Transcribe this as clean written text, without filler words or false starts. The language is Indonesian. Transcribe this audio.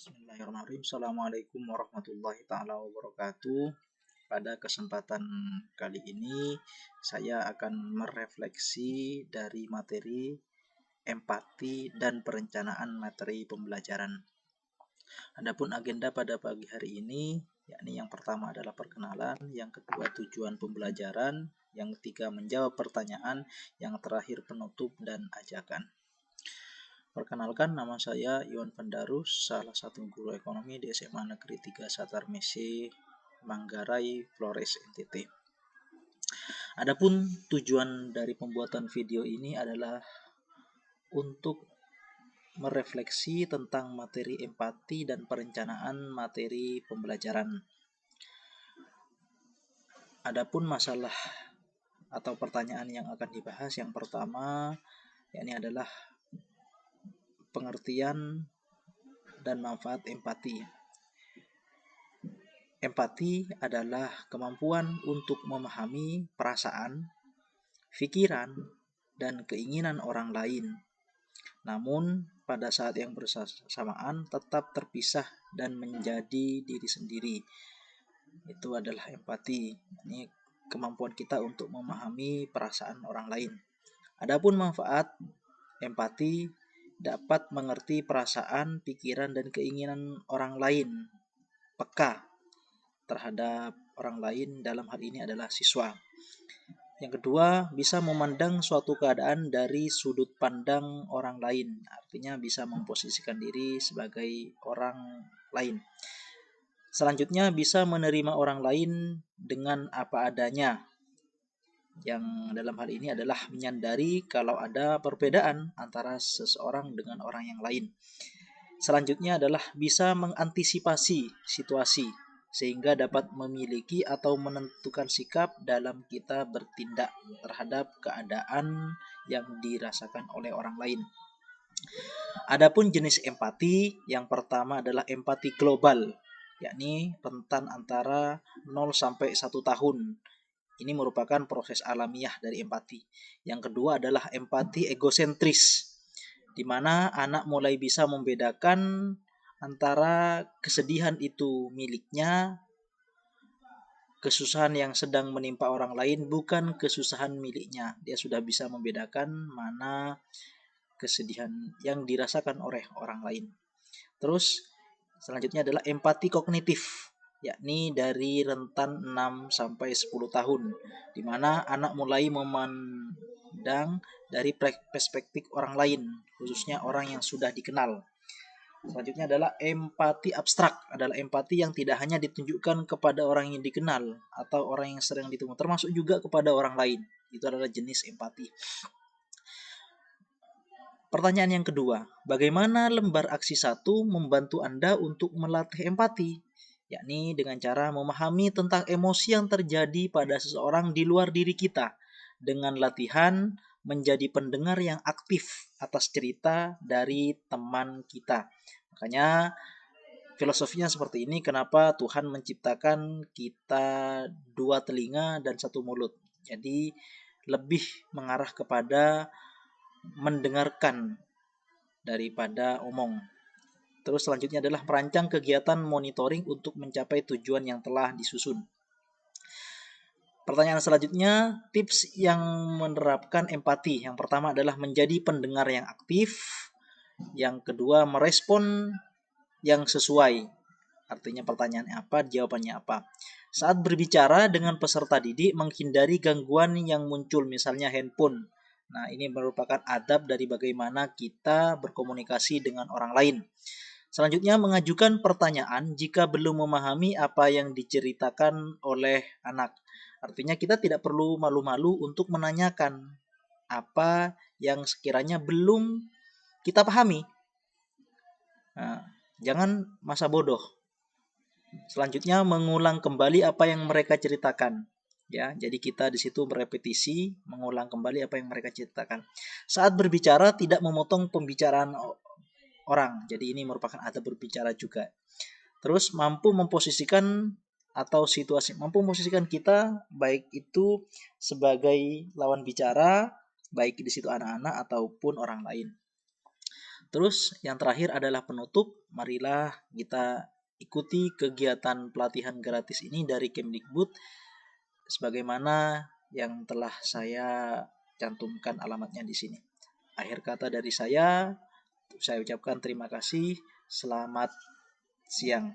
Bismillahirrahmanirrahim. Assalamualaikum warahmatullahi taala wabarakatuh. Pada kesempatan kali ini saya akan merefleksi dari materi empati dan perencanaan materi pembelajaran. Adapun agenda pada pagi hari ini, yakni yang pertama adalah perkenalan, yang kedua tujuan pembelajaran, yang ketiga menjawab pertanyaan, yang terakhir penutup dan ajakan. Perkenalkan, nama saya Iwan Pendarus, salah satu guru ekonomi di SMA Negeri 3 Satar Mese, Manggarai, Flores, NTT. Adapun tujuan dari pembuatan video ini adalah untuk merefleksi tentang materi empati dan perencanaan materi pembelajaran. Adapun masalah atau pertanyaan yang akan dibahas, yang pertama yakni adalah pengertian dan manfaat empati. Empati adalah kemampuan untuk memahami perasaan, pikiran, dan keinginan orang lain, namun pada saat yang bersamaan tetap terpisah dan menjadi diri sendiri. Itu adalah empati. Ini kemampuan kita untuk memahami perasaan orang lain. Adapun manfaat empati dapat mengerti perasaan, pikiran, dan keinginan orang lain, peka terhadap orang lain, dalam hal ini adalah siswa. Yang kedua, bisa memandang suatu keadaan dari sudut pandang orang lain, artinya bisa memposisikan diri sebagai orang lain. Selanjutnya, bisa menerima orang lain dengan apa adanya, yang dalam hal ini adalah menyadari kalau ada perbedaan antara seseorang dengan orang yang lain. Selanjutnya adalah bisa mengantisipasi situasi sehingga dapat memiliki atau menentukan sikap dalam kita bertindak terhadap keadaan yang dirasakan oleh orang lain. Adapun jenis empati, yang pertama adalah empati global, yakni rentan antara 0 sampai 1 tahun. Ini merupakan proses alamiah dari empati. Yang kedua adalah empati egosentris, di mana anak mulai bisa membedakan antara kesedihan itu miliknya, kesusahan yang sedang menimpa orang lain bukan kesusahan miliknya. Dia sudah bisa membedakan mana kesedihan yang dirasakan oleh orang lain. Terus selanjutnya adalah empati kognitif, yakni dari rentan 6 sampai 10 tahun, di mana anak mulai memandang dari perspektif orang lain, khususnya orang yang sudah dikenal. Selanjutnya adalah empati abstrak, adalah empati yang tidak hanya ditunjukkan kepada orang yang dikenal atau orang yang sering ditemui, termasuk juga kepada orang lain. Itu adalah jenis empati. Pertanyaan yang kedua, bagaimana lembar aksi 1 membantu Anda untuk melatih empati? Yakni dengan cara memahami tentang emosi yang terjadi pada seseorang di luar diri kita, dengan latihan menjadi pendengar yang aktif atas cerita dari teman kita. Makanya filosofinya seperti ini, kenapa Tuhan menciptakan kita 2 telinga dan 1 mulut. Jadi lebih mengarah kepada mendengarkan daripada omong. Terus selanjutnya adalah merancang kegiatan monitoring untuk mencapai tujuan yang telah disusun. Pertanyaan selanjutnya, tips yang menerapkan empati. Yang pertama adalah menjadi pendengar yang aktif. Yang kedua, merespon yang sesuai. Artinya pertanyaannya apa, jawabannya apa. Saat berbicara dengan peserta didik, menghindari gangguan yang muncul, misalnya handphone. Nah, ini merupakan adab dari bagaimana kita berkomunikasi dengan orang lain. Selanjutnya, mengajukan pertanyaan jika belum memahami apa yang diceritakan oleh anak. Artinya kita tidak perlu malu-malu untuk menanyakan apa yang sekiranya belum kita pahami. Nah, jangan masa bodoh. Selanjutnya, mengulang kembali apa yang mereka ceritakan. Ya, jadi kita di situ merepetisi, mengulang kembali apa yang mereka ceritakan. Saat berbicara tidak memotong pembicaraan orang. Jadi ini merupakan adab berbicara juga. Terus mampu memposisikan atau situasi, mampu memposisikan kita baik itu sebagai lawan bicara, baik di situ anak-anak ataupun orang lain. Terus yang terakhir adalah penutup, marilah kita ikuti kegiatan pelatihan gratis ini dari Kemdikbud sebagaimana yang telah saya cantumkan alamatnya di sini. Akhir kata dari saya ucapkan terima kasih. Selamat siang.